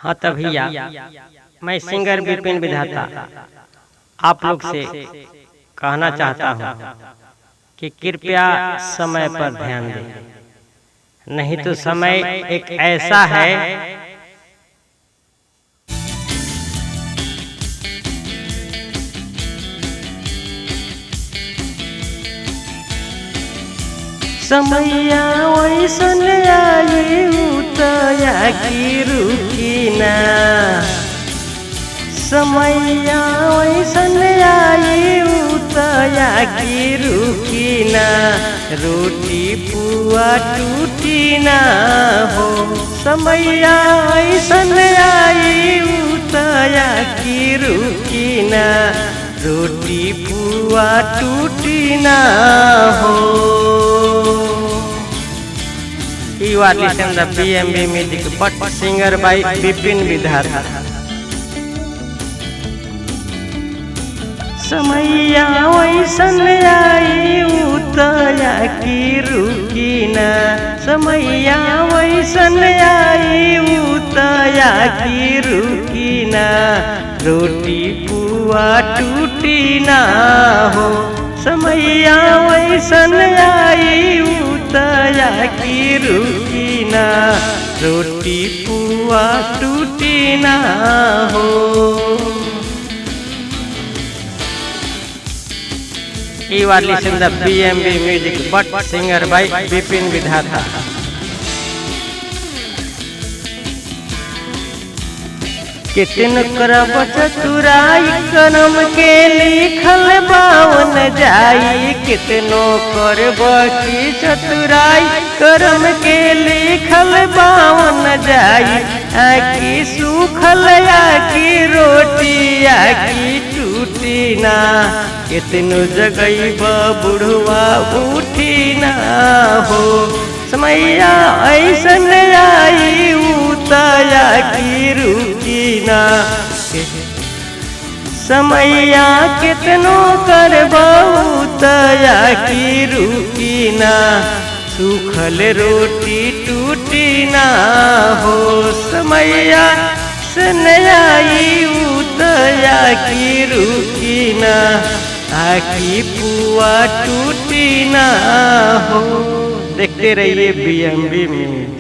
हाँ तो भैया, मैं सिंगर विपिन विधाता आप लोग से कहना चाहता हूँ कि कृपया समय पर ध्यान दें, नहीं तो समय एक ऐसा है समैया वैसन आई उतया की रुकी ना, समैया वैसन आई उतया की रुकी ना, रोटी पुआ टूटी ना हो। समैया वैसन आई उतया की रुकी ना, रोटी पुआ टूटी ना हो। You are listening to the BMB music, but singer by Vipin Vidhata. समैया वैसन आई उतया की रुकी ना, समैया वैसन आई उतया की रुकी ना, रोटी पुआ टूटी ना हो। समैया वैसन आई उतया की रुकी ना, रोटी पुआ टूटी ना हो। You are listening to the BMB music, but singer by Vipin Vidhata. कितन करब चतुराई करम के लिखल बावन जाई, कितनो करब की चतुराई करम के लिखल बावन जाई। आकी सूखल आकी रोटी आकी टूटी ना, कितनो जगैब बुढ़वा उठी ना हो। समैया ऐसन आई उतया की रुकी ना, समैया कितनो करब उतया की रुकी ना, सूखल रोटी टूटी ना हो। समैया सन आई उतया की रुकी ना, आकी पुआ टूटी ना हो। देखते रहिए BMB में।